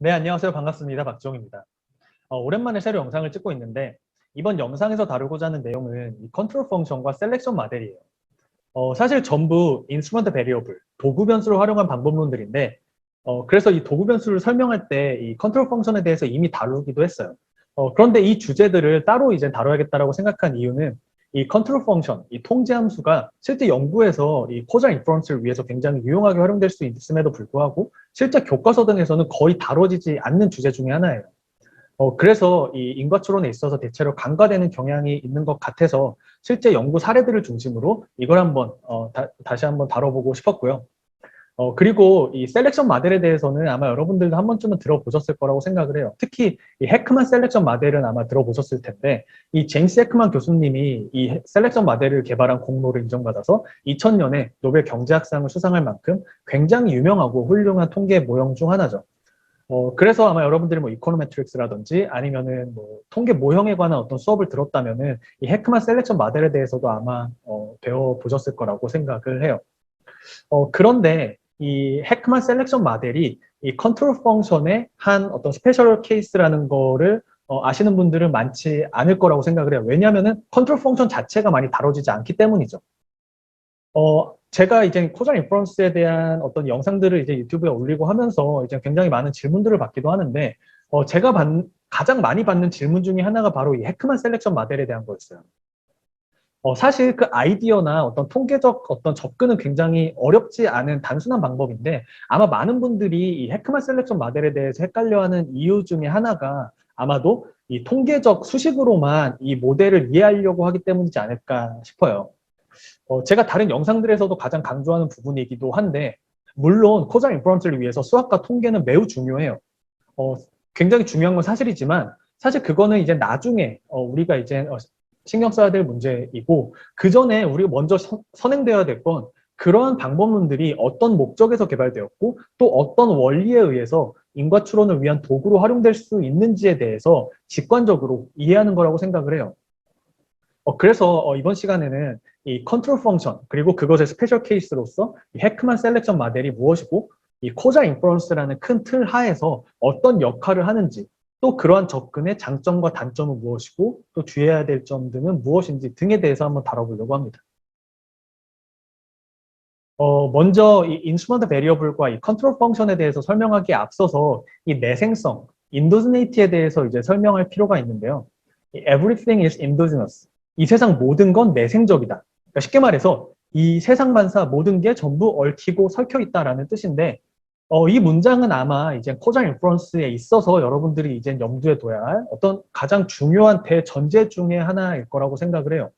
네, 안녕하세요. 반갑습니다. 박지홍입니다. 오랜만에 새로 영상을 찍고 있는데 이번 영상에서 다루고자 하는 내용은 이 컨트롤 펑션과 셀렉션 모델이에요. 사실 전부 인스트루먼트 베리어블, 도구 변수를 활용한 방법론들인데 그래서 이 도구 변수를 설명할 때 이 컨트롤 펑션에 대해서 이미 다루기도 했어요. 그런데 이 주제들을 따로 이제 다뤄야겠다라고 생각한 이유는 이 컨트롤 펑션, 이 통제 함수가 실제 연구에서 이 코잘 인퍼런스를 위해서 굉장히 유용하게 활용될 수 있음에도 불구하고 실제 교과서 등에서는 거의 다뤄지지 않는 주제 중에 하나예요. 그래서 이 인과추론에 있어서 대체로 간과되는 경향이 있는 것 같아서 실제 연구 사례들을 중심으로 이걸 한번 다시 한번 다뤄보고 싶었고요. 그리고 이 셀렉션 모델에 대해서는 아마 여러분들도 한 번쯤은 들어보셨을 거라고 생각을 해요. 특히 이 헤크만 셀렉션 모델은 아마 들어보셨을 텐데 이 제임스 헤크만 교수님이 이 셀렉션 모델을 개발한 공로를 인정받아서 2000년에 노벨 경제학상을 수상할 만큼 굉장히 유명하고 훌륭한 통계 모형 중 하나죠. 그래서 아마 여러분들이 뭐 이코노메트릭스라든지 아니면은 뭐 통계 모형에 관한 어떤 수업을 들었다면은 이 헤크만 셀렉션 모델에 대해서도 아마 배워보셨을 거라고 생각을 해요. 그런데 이 헤크만 셀렉션 모델이 이 컨트롤 펑션의 한 어떤 스페셜 케이스라는 거를 아시는 분들은 많지 않을 거라고 생각을 해요. 왜냐하면은 컨트롤 펑션 자체가 많이 다뤄지지 않기 때문이죠. 제가 이제 코잘 인퍼런스에 대한 어떤 영상들을 이제 유튜브에 올리고 하면서 이제 굉장히 많은 질문들을 받기도 하는데, 제가 가장 많이 받는 질문 중에 하나가 바로 이 헤크만 셀렉션 모델에 대한 거였어요. 사실 그 아이디어나 어떤 통계적 어떤 접근은 굉장히 어렵지 않은 단순한 방법인데 아마 많은 분들이 이 헤크만 셀렉션 모델에 대해서 헷갈려하는 이유 중에 하나가 아마도 이 통계적 수식으로만 이 모델을 이해하려고 하기 때문이지 않을까 싶어요. 제가 다른 영상들에서도 가장 강조하는 부분이기도 한데 물론 코잘 인퍼런스를 위해서 수학과 통계는 매우 중요해요. 어, 굉장히 중요한 건 사실이지만 사실 그거는 이제 나중에 우리가 이제 신경 써야 될 문제이고 그 전에 우리가 먼저 선행되어야 될 건 그러한 방법론들이 어떤 목적에서 개발되었고 또 어떤 원리에 의해서 인과추론을 위한 도구로 활용될 수 있는지에 대해서 직관적으로 이해하는 거라고 생각을 해요. 그래서 이번 시간에는 이 컨트롤 펑션 그리고 그것의 스페셜 케이스로서 이 헤크만 셀렉션 모델이 무엇이고 이 코잘 인퍼런스라는 큰 틀 하에서 어떤 역할을 하는지 또 그러한 접근의 장점과 단점은 무엇이고 또 주의해야 될 점 등은 무엇인지 등에 대해서 한번 다뤄보려고 합니다. 먼저 이 인스트루먼트 베리어블과 이 컨트롤 펑션에 대해서 설명하기에 앞서서 이 내생성, 인도지네이티에 대해서 이제 설명할 필요가 있는데요. Everything is endogenous. 이 세상 모든 건 내생적이다. 그러니까 쉽게 말해서 이 세상 만사 모든 게 전부 얽히고 설켜 있다라는 뜻인데 이 문장은 아마 이제 코잘 인퍼런스에 있어서 여러분들이 이제 염두에 둬야 할 어떤 가장 중요한 대전제 중에 하나일 거라고 생각을 해요.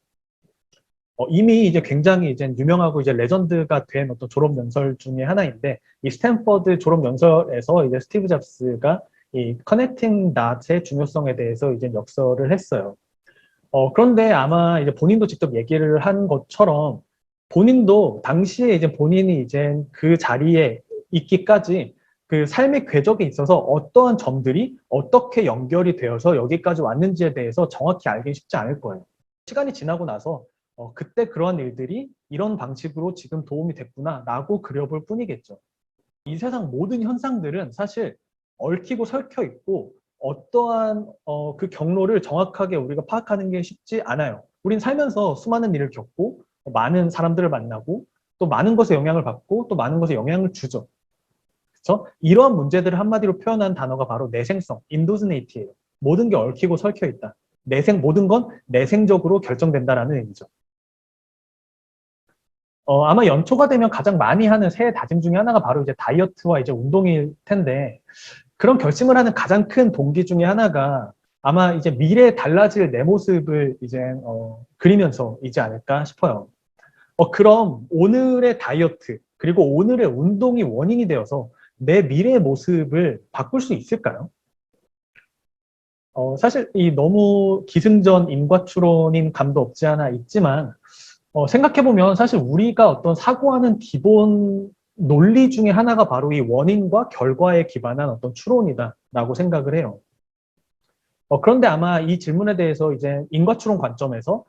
이미 이제 굉장히 이제 유명하고 이제 레전드가 된 어떤 졸업 연설 중에 하나인데 이 스탠퍼드 졸업 연설에서 이제 스티브 잡스가 이 커넥팅 닷의 중요성에 대해서 이제 역설을 했어요. 그런데 아마 이제 본인도 직접 얘기를 한 것처럼 본인도 당시에 이제 본인이 이제 그 자리에 있기까지 그 삶의 궤적에 있어서 어떠한 점들이 어떻게 연결이 되어서 여기까지 왔는지에 대해서 정확히 알기 쉽지 않을 거예요. 시간이 지나고 나서 그때 그러한 일들이 이런 방식으로 지금 도움이 됐구나라고 그려볼 뿐이겠죠. 이 세상 모든 현상들은 사실 얽히고 설켜 있고 어떠한 그 경로를 정확하게 우리가 파악하는 게 쉽지 않아요. 우린 살면서 수많은 일을 겪고 많은 사람들을 만나고 또 많은 것에 영향을 받고 또 많은 것에 영향을 주죠. 그렇죠? 이러한 문제들을 한마디로 표현한 단어가 바로 내생성, 인도지네이티예요. 모든 게 얽히고 설켜 있다. 모든 건 내생적으로 결정된다라는 의미죠. 아마 연초가 되면 가장 많이 하는 새해 다짐 중에 하나가 바로 이제 다이어트와 이제 운동일 텐데 그런 결심을 하는 가장 큰 동기 중에 하나가 아마 이제 미래에 달라질 내 모습을 이제 그리면서이지 않을까 싶어요. 그럼 오늘의 다이어트 그리고 오늘의 운동이 원인이 되어서 내 미래의 모습을 바꿀 수 있을까요? 사실 이 너무 기승전 인과추론인 감도 없지 않아 있지만 생각해보면 사실 우리가 어떤 사고하는 기본 논리 중에 하나가 바로 이 원인과 결과에 기반한 어떤 추론이다라고 생각을 해요. 그런데 아마 이 질문에 대해서 이제 인과추론 관점에서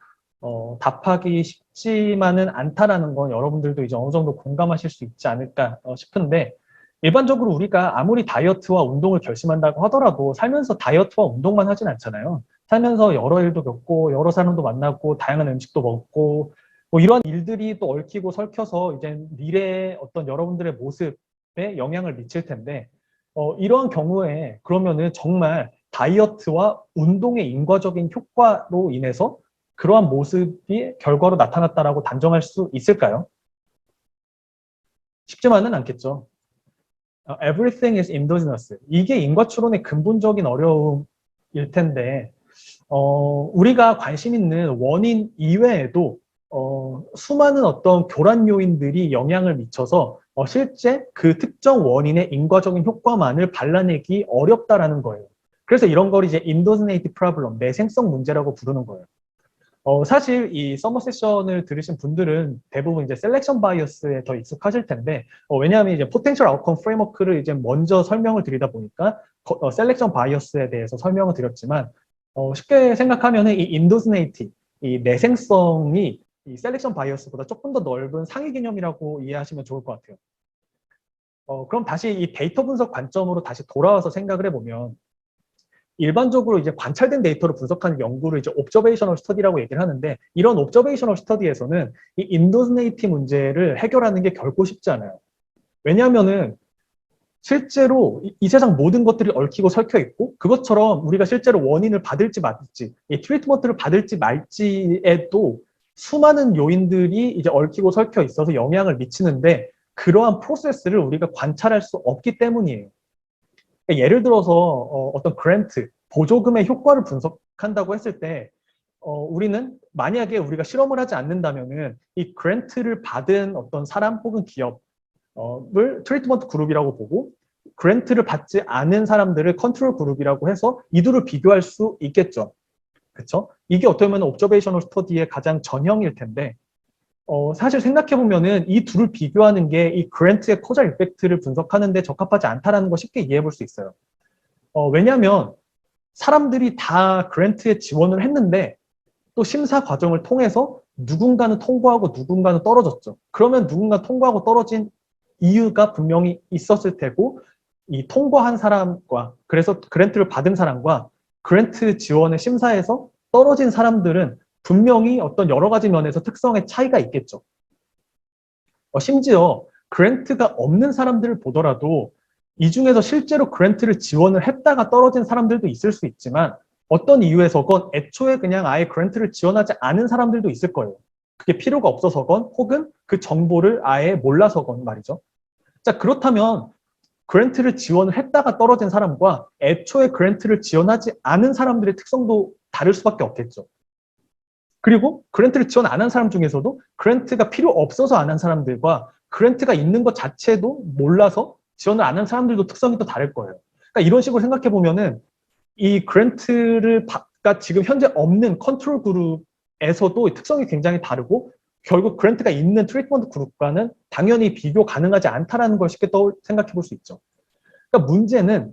답하기 쉽지만은 않다라는 건 여러분들도 이제 어느 정도 공감하실 수 있지 않을까 싶은데 일반적으로 우리가 아무리 다이어트와 운동을 결심한다고 하더라도 살면서 다이어트와 운동만 하진 않잖아요. 살면서 여러 일도 겪고 여러 사람도 만나고 다양한 음식도 먹고 뭐 이런 일들이 또 얽히고 설켜서 이제 미래의 어떤 여러분들의 모습에 영향을 미칠 텐데 이러한 경우에 그러면은 정말 다이어트와 운동의 인과적인 효과로 인해서 그러한 모습이 결과로 나타났다라고 단정할 수 있을까요? 쉽지만은 않겠죠. Everything is endogenous. 이게 인과추론의 근본적인 어려움일 텐데, 우리가 관심 있는 원인 이외에도 수많은 어떤 교란 요인들이 영향을 미쳐서 실제 그 특정 원인의 인과적인 효과만을 발라내기 어렵다라는 거예요. 그래서 이런 걸 이제 인도지네이티 프로블럼, 내생성 문제라고 부르는 거예요. 사실 이 서머 세션을 들으신 분들은 대부분 이제 셀렉션 바이어스에 더 익숙하실 텐데, 왜냐하면 이제 포텐셜 아웃컴 프레임워크를 이제 먼저 설명을 드리다 보니까 셀렉션 바이어스에 대해서 설명을 드렸지만, 쉽게 생각하면은 이 인도스네이티, 이 내생성이 이 셀렉션 바이어스보다 조금 더 넓은 상위 개념이라고 이해하시면 좋을 것 같아요. 그럼 다시 이 데이터 분석 관점으로 다시 돌아와서 생각을 해보면, 일반적으로 이제 관찰된 데이터를 분석하는 연구를 이제 옵저베이셔널 스터디라고 얘기를 하는데, 이런 옵저베이셔널 스터디에서는 이 인도스네이티 문제를 해결하는 게 결코 쉽지 않아요. 왜냐하면은 실제로 이 세상 모든 것들이 얽히고 설켜 있고, 그것처럼 우리가 실제로 원인을 받을지 말지, 이 트리트먼트를 받을지 말지에도 수많은 요인들이 이제 얽히고 설켜 있어서 영향을 미치는데, 그러한 프로세스를 우리가 관찰할 수 없기 때문이에요. 그러니까 예를 들어서 어떤 그랜트, 보조금의 효과를 분석한다고 했을 때 우리는 만약에 우리가 실험을 하지 않는다면은 이 그랜트를 받은 어떤 사람 혹은 기업을 트리트먼트 그룹이라고 보고, 그랜트를 받지 않은 사람들을 컨트롤 그룹이라고 해서 이 둘을 비교할 수 있겠죠. 그렇죠? 이게 어떻게 보면 옵저베이셔널 스터디의 가장 전형일 텐데, 사실 생각해보면은 이 둘을 비교하는 게 이 그랜트의 코잘 이펙트를 분석하는 데 적합하지 않다라는 거 쉽게 이해해 볼 수 있어요. 왜냐하면 사람들이 다 그랜트에 지원을 했는데 또 심사 과정을 통해서 누군가는 통과하고 누군가는 떨어졌죠. 그러면 누군가 통과하고 떨어진 이유가 분명히 있었을 테고, 이 통과한 사람과 그래서 그랜트를 받은 사람과 그랜트 지원의 심사에서 떨어진 사람들은 분명히 어떤 여러 가지 면에서 특성의 차이가 있겠죠. 심지어 그랜트가 없는 사람들을 보더라도 이 중에서 실제로 그랜트를 지원을 했다가 떨어진 사람들도 있을 수 있지만, 어떤 이유에서건 애초에 그냥 아예 그랜트를 지원하지 않은 사람들도 있을 거예요. 그게 필요가 없어서건 혹은 그 정보를 아예 몰라서건 말이죠. 자, 그렇다면 그랜트를 지원을 했다가 떨어진 사람과 애초에 그랜트를 지원하지 않은 사람들의 특성도 다를 수밖에 없겠죠. 그리고 그랜트를 지원 안 한 사람 중에서도 그랜트가 필요 없어서 안 한 사람들과 그랜트가 있는 것 자체도 몰라서 지원을 안 한 사람들도 특성이 또 다를 거예요. 그러니까 이런 식으로 생각해 보면은 이 그랜트를 가 지금 현재 없는 컨트롤 그룹에서도 특성이 굉장히 다르고, 결국 그랜트가 있는 트리트먼트 그룹과는 당연히 비교 가능하지 않다라는 걸 쉽게 생각해 볼 수 있죠. 그러니까 문제는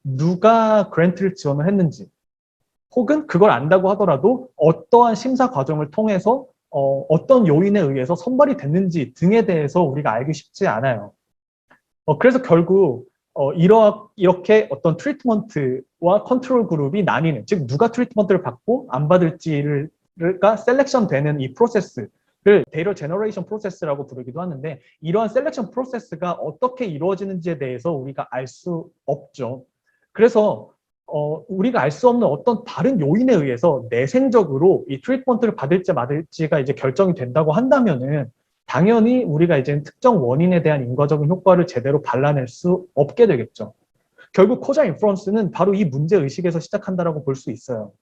누가 그랜트를 지원을 했는지, 혹은 그걸 안다고 하더라도 어떠한 심사 과정을 통해서 어떤 요인에 의해서 선발이 됐는지 등에 대해서 우리가 알기 쉽지 않아요. 그래서 결국 이렇게 어떤 트리트먼트와 컨트롤 그룹이 나뉘는, 즉 누가 트리트먼트를 받고 안 받을지가 셀렉션 되는 이 프로세스를 데이터 제너레이션 프로세스라고 부르기도 하는데, 이러한 셀렉션 프로세스가 어떻게 이루어지는지에 대해서 우리가 알 수 없죠. 그래서 우리가 알 수 없는 어떤 다른 요인에 의해서 내생적으로 이 트리트먼트를 받을지 말을지가 이제 결정이 된다고 한다면은, 당연히 우리가 이제 특정 원인에 대한 인과적인 효과를 제대로 발라낼 수 없게 되겠죠. 결국 코자 인프런스는 바로 이 문제 의식에서 시작한다라고 볼 수 있어요.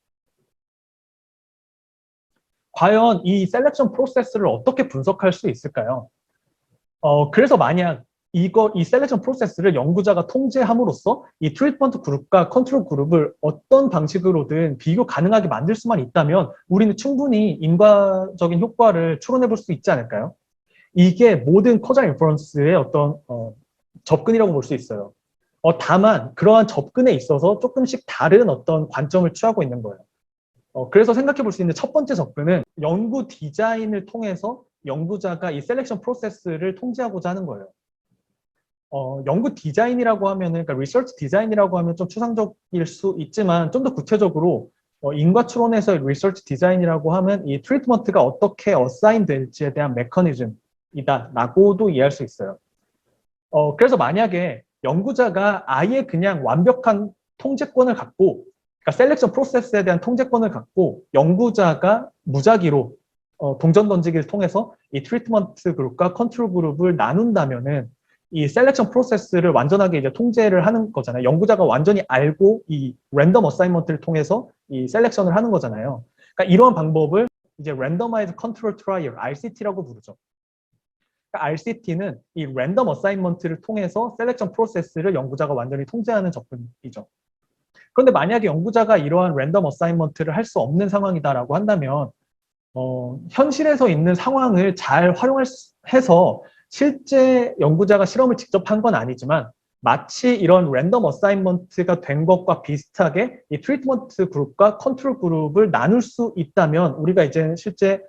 과연 이 셀렉션 프로세스를 어떻게 분석할 수 있을까요? 그래서 만약 이 셀렉션 프로세스를 연구자가 통제함으로써 이 트리트먼트 그룹과 컨트롤 그룹을 어떤 방식으로든 비교 가능하게 만들 수만 있다면 우리는 충분히 인과적인 효과를 추론해 볼 수 있지 않을까요? 이게 모든 커자 인퍼런스의 어떤 접근이라고 볼 수 있어요. 다만 그러한 접근에 있어서 조금씩 다른 어떤 관점을 취하고 있는 거예요. 그래서 생각해 볼 수 있는 첫 번째 접근은 연구 디자인을 통해서 연구자가 이 셀렉션 프로세스를 통제하고자 하는 거예요. 연구 디자인이라고 하면은, 그러니까 리서치 디자인이라고 하면 좀 추상적일 수 있지만 좀 더 구체적으로 인과 추론에서 리서치 디자인이라고 하면 이 트리트먼트가 어떻게 어사인 될지에 대한 메커니즘이다라고도 이해할 수 있어요. 그래서 만약에 연구자가 아예 그냥 완벽한 통제권을 갖고, 그러니까 셀렉션 프로세스에 대한 통제권을 갖고 연구자가 무작위로 동전 던지기를 통해서 이 트리트먼트 그룹과 컨트롤 그룹을 나눈다면은 이 셀렉션 프로세스를 완전하게 이제 통제를 하는 거잖아요. 연구자가 완전히 알고 이 랜덤 어사인먼트를 통해서 이 셀렉션을 하는 거잖아요. 그러니까 이런 방법을 이제 랜더마이즈 컨트롤 트라이얼 RCT라고 부르죠. 그러니까 RCT는 이 랜덤 어사인먼트를 통해서 셀렉션 프로세스를 연구자가 완전히 통제하는 접근이죠. 그런데 만약에 연구자가 이러한 랜덤 어사인먼트를 할 수 없는 상황이다라고 한다면 현실에서 있는 상황을 잘 활용해서 실제 연구자가 실험을 직접 한 건 아니지만 마치 이런 랜덤 어사인먼트가 된 것과 비슷하게 이 트리트먼트 그룹과 컨트롤 그룹을 나눌 수 있다면 우리가 이제 실제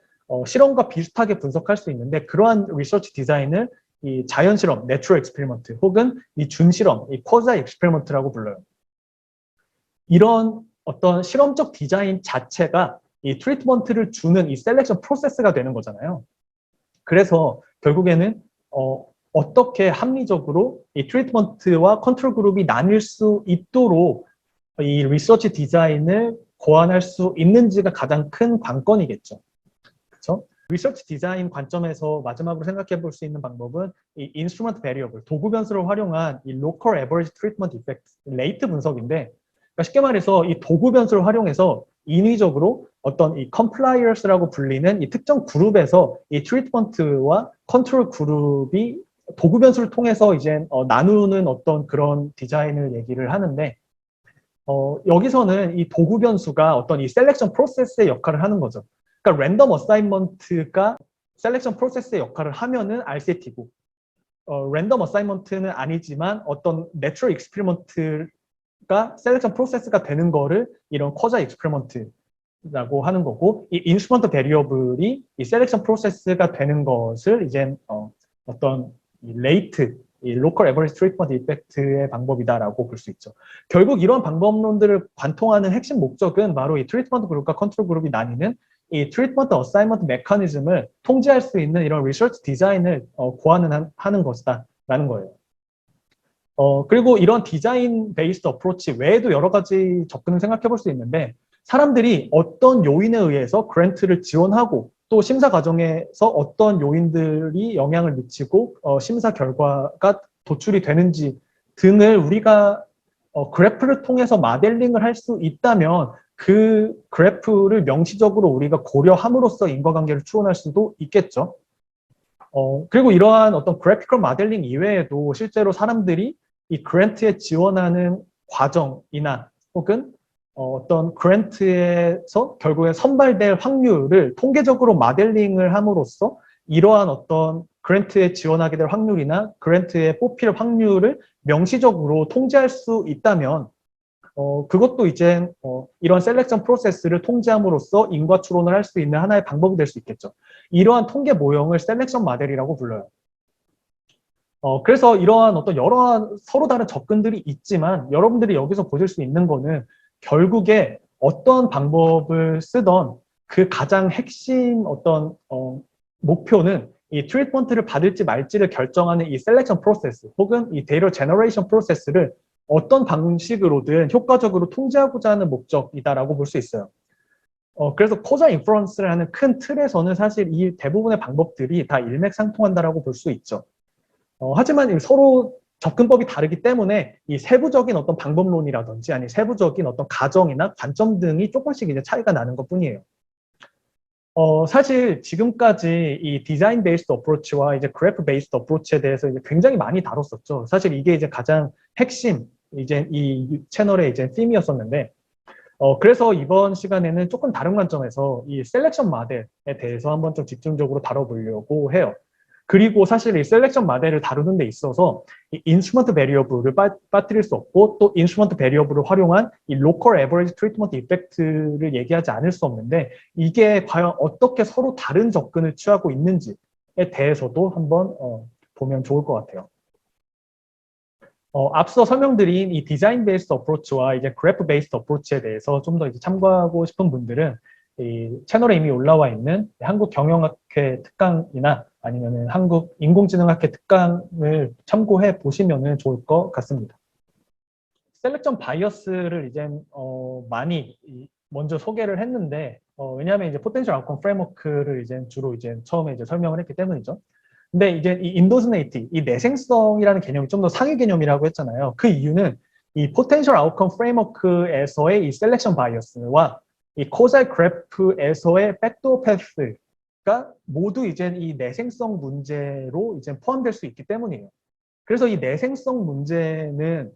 실험과 비슷하게 분석할 수 있는데 그러한 리서치 디자인을 이 자연 실험, 내추럴 엑스페리먼트 혹은 이 준실험, 이 쿼자 엑스페리먼트라고 불러요. 이런 어떤 실험적 디자인 자체가 이 트리트먼트를 주는 이 셀렉션 프로세스가 되는 거잖아요. 그래서 결국에는 어떻게 합리적으로 이 트리트먼트와 컨트롤 그룹이 나뉠 수 있도록 이 리서치 디자인을 고안할 수 있는지가 가장 큰 관건이겠죠. 그렇죠? 리서치 디자인 관점에서 마지막으로 생각해 볼 수 있는 방법은 이 인스트루먼트 베리어블, 도구 변수를 활용한 이 로컬 에버리지 트리트먼트 이펙트, 레이트 분석인데 그러니까 쉽게 말해서 이 도구 변수를 활용해서 인위적으로 어떤 이 컴플라이어스라고 불리는 이 특정 그룹에서 이 트리트먼트와 컨트롤 그룹이 도구 변수를 통해서 이제 나누는 어떤 그런 디자인을 얘기를 하는데 여기서는 이 도구 변수가 어떤 이 셀렉션 프로세스의 역할을 하는 거죠. 그러니까 랜덤 어사인먼트가 셀렉션 프로세스의 역할을 하면은 RCT고 랜덤 어사인먼트는 아니지만 어떤 내추럴 익스페리먼트가 셀렉션 프로세스가 되는 거를 이런 쿼자 익스페리먼트라고 하는 거고 이 인스트루먼트 베리어블이 이 셀렉션 프로세스가 되는 것을 이제 어떤 이 레이트 이 로컬 에버리지 트리트먼트 이펙트의 방법이다라고 볼 수 있죠. 결국 이런 방법론들을 관통하는 핵심 목적은 바로 이 트리트먼트 그룹과 컨트롤 그룹이 나뉘는 이 트리트먼트 어사인먼트 메커니즘을 통제할 수 있는 이런 리서치 디자인을 고안하는 것이다라는 거예요. 그리고 이런 디자인 베이스드 어프로치 외에도 여러 가지 접근을 생각해 볼 수 있는데 사람들이 어떤 요인에 의해서 그랜트를 지원하고 또 심사 과정에서 어떤 요인들이 영향을 미치고 심사 결과가 도출이 되는지 등을 우리가 그래프를 통해서 마델링을 할 수 있다면 그 그래프를 명시적으로 우리가 고려함으로써 인과관계를 추론할 수도 있겠죠. 그리고 이러한 어떤 그래피컬 모델링 이외에도 실제로 사람들이 이 그랜트에 지원하는 과정이나 혹은 어떤 그랜트에서 결국에 선발될 확률을 통계적으로 모델링을 함으로써 이러한 어떤 그랜트에 지원하게 될 확률이나 그랜트에 뽑힐 확률을 명시적으로 통제할 수 있다면 그것도 이제 이런 셀렉션 프로세스를 통제함으로써 인과 추론을 할 수 있는 하나의 방법이 될 수 있겠죠. 이러한 통계 모형을 셀렉션 모델이라고 불러요. 그래서 이러한 어떤 여러 서로 다른 접근들이 있지만 여러분들이 여기서 보실 수 있는 거는 결국에 어떤 방법을 쓰던 그 가장 핵심 어떤 목표는 이 트리트먼트를 받을지 말지를 결정하는 이 셀렉션 프로세스 혹은 이 데이터 제너레이션 프로세스를 어떤 방식으로든 효과적으로 통제하고자 하는 목적이다라고 볼 수 있어요. 그래서 코자 인퍼런스를 하는 큰 틀에서는 사실 이 대부분의 방법들이 다 일맥상통한다라고 볼 수 있죠. 하지만 서로 접근법이 다르기 때문에 이 세부적인 어떤 방법론이라든지 아니 세부적인 어떤 가정이나 관점 등이 조금씩 이제 차이가 나는 것 뿐이에요. 사실 지금까지 이 디자인 베이스드 어프로치와 이제 그래프 베이스드 어프로치에 대해서 이제 굉장히 많이 다뤘었죠. 사실 이게 이제 가장 핵심 이제 이 채널의 이제 팀이었었는데 그래서 이번 시간에는 조금 다른 관점에서 이 셀렉션 모델에 대해서 한번 좀 집중적으로 다뤄보려고 해요. 그리고 사실 이 셀렉션 모델을 다루는 데 있어서 이 인스트루먼트 베리어블을 빠뜨릴 수 없고 또 인스트루먼트 베리어블을 활용한 이 로컬 에버리지 트리트먼트 이펙트를 얘기하지 않을 수 없는데 이게 과연 어떻게 서로 다른 접근을 취하고 있는지에 대해서도 한번 보면 좋을 것 같아요. 앞서 설명드린 이 디자인 베이스드 어프로치와 이제 그래프 베이스드 어프로치에 대해서 좀 더 이제 참고하고 싶은 분들은 이 채널에 이미 올라와 있는 한국경영학회 특강이나 아니면은 한국인공지능학회 특강을 참고해 보시면 좋을 것 같습니다. 셀렉션 바이어스를 이제 많이 먼저 소개를 했는데 왜냐하면 이제 포텐셜 아웃컴 프레임워크를 이제 주로 이제 처음에 이제 설명을 했기 때문이죠. 근데 이제 이 인도즈네이티, 이 내생성이라는 개념이 좀 더 상위 개념이라고 했잖아요. 그 이유는 이 포텐셜 아웃컴 프레임워크에서의 이 셀렉션 바이어스와 이 코잘 그래프에서의 백도어 패스가 모두 이제 이 내생성 문제로 이제 포함될 수 있기 때문이에요. 그래서 이 내생성 문제는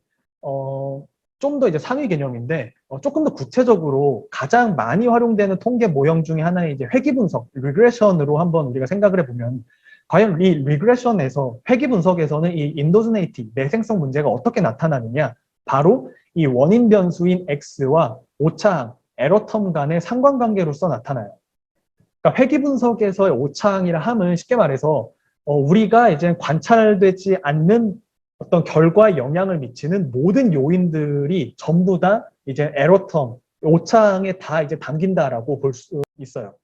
좀 더 이제 상위 개념인데 조금 더 구체적으로 가장 많이 활용되는 통계 모형 중에 하나의 이제 회귀 분석, 리그레션으로 한번 우리가 생각을 해보면 과연 이 리그레션에서 회귀 분석에서는 이 인도즈네이티, 내생성 문제가 어떻게 나타나느냐? 바로 이 원인 변수인 X와 오차항, 에러텀 간의 상관관계로서 나타나요. 그러니까 회귀 분석에서의 오차항이라 함은 쉽게 말해서 우리가 이제 관찰되지 않는 어떤 결과에 영향을 미치는 모든 요인들이 전부 다 이제 에러텀, 오차항에 다 이제 담긴다라고 볼 수 있어요.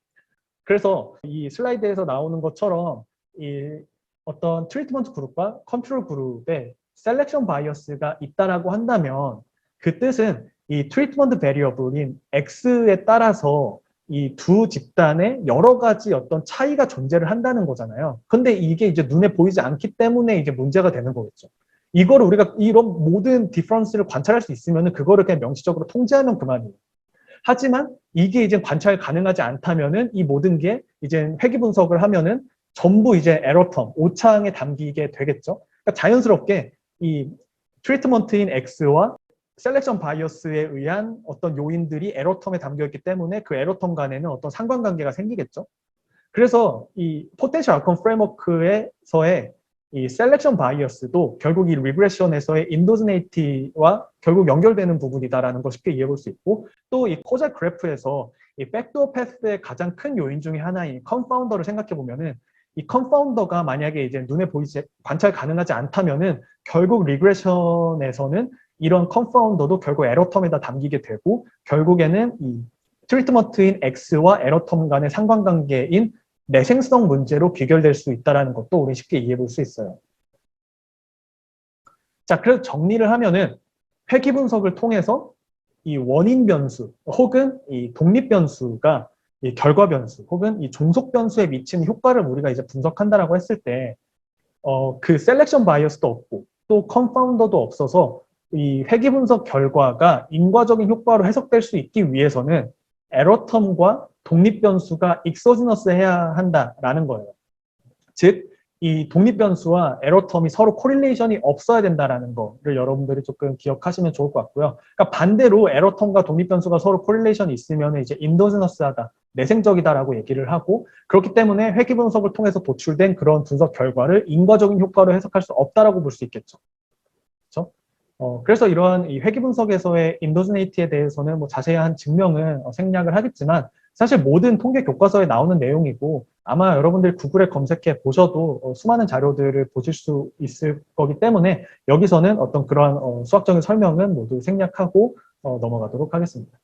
그래서 이 슬라이드에서 나오는 것처럼 이 어떤 트리트먼트 그룹과 컨트롤 그룹에 셀렉션 바이어스가 있다라고 한다면 그 뜻은 이 트리트먼트 베리어블인 X에 따라서 이 두 집단에 여러 가지 어떤 차이가 존재를 한다는 거잖아요. 근데 이게 이제 눈에 보이지 않기 때문에 이제 문제가 되는 거겠죠. 이거를 우리가 이런 모든 디퍼런스를 관찰할 수 있으면 그거를 그냥 명시적으로 통제하면 그만이에요. 하지만 이게 이제 관찰 가능하지 않다면은 이 모든 게 이제 회귀 분석을 하면은 전부 이제 에러텀, 오차항에 담기게 되겠죠. 그러니까 자연스럽게 이 트리트먼트인 X와 셀렉션 바이어스에 의한 어떤 요인들이 에러텀에 담겨있기 때문에 그 에러텀 간에는 어떤 상관관계가 생기겠죠. 그래서 이 포텐셜 아웃컴 프레임워크에서의 이 셀렉션 바이어스도 결국 이 리그레션에서의 인도즈네이티와 결국 연결되는 부분이다라는 걸 쉽게 이해해 볼 수 있고 또 이 코잘 그래프에서 이 백도어 패스의 가장 큰 요인 중에 하나인 컨파운더를 생각해 보면은 이 컨파운더가 만약에 이제 눈에 보이지 관찰 가능하지 않다면은 결국 리그레션에서는 이런 컨파운더도 결국 에러텀에다 담기게 되고 결국에는 이 트리트먼트인 X와 에러텀 간의 상관관계인 내생성 문제로 귀결될 수 있다는 것도 우리 쉽게 이해해 볼 수 있어요. 자, 그래서 정리를 하면은 회귀 분석을 통해서 이 원인 변수 혹은 이 독립 변수가 이 결과 변수 혹은 이 종속 변수에 미치는 효과를 우리가 이제 분석한다라고 했을 때 그 셀렉션 바이어스도 없고 또 컨파운더도 없어서 이 회귀 분석 결과가 인과적인 효과로 해석될 수 있기 위해서는 에러텀과 독립 변수가 익소지너스 해야 한다라는 거예요. 즉, 이 독립 변수와 에러텀이 서로 코릴레이션이 없어야 된다라는 거를 여러분들이 조금 기억하시면 좋을 것 같고요. 그러니까 반대로 에러텀과 독립 변수가 서로 코릴레이션이 있으면 이제 인도지너스하다, 내생적이다라고 얘기를 하고 그렇기 때문에 회귀 분석을 통해서 도출된 그런 분석 결과를 인과적인 효과로 해석할 수 없다라고 볼 수 있겠죠. 그렇죠? 그래서 이러한 이 회귀 분석에서의 인도지네이티에 대해서는 뭐 자세한 증명은 생략을 하겠지만 사실 모든 통계 교과서에 나오는 내용이고 아마 여러분들 구글에 검색해 보셔도 수많은 자료들을 보실 수 있을 거기 때문에 여기서는 어떤 그러한 수학적인 설명은 모두 생략하고 넘어가도록 하겠습니다.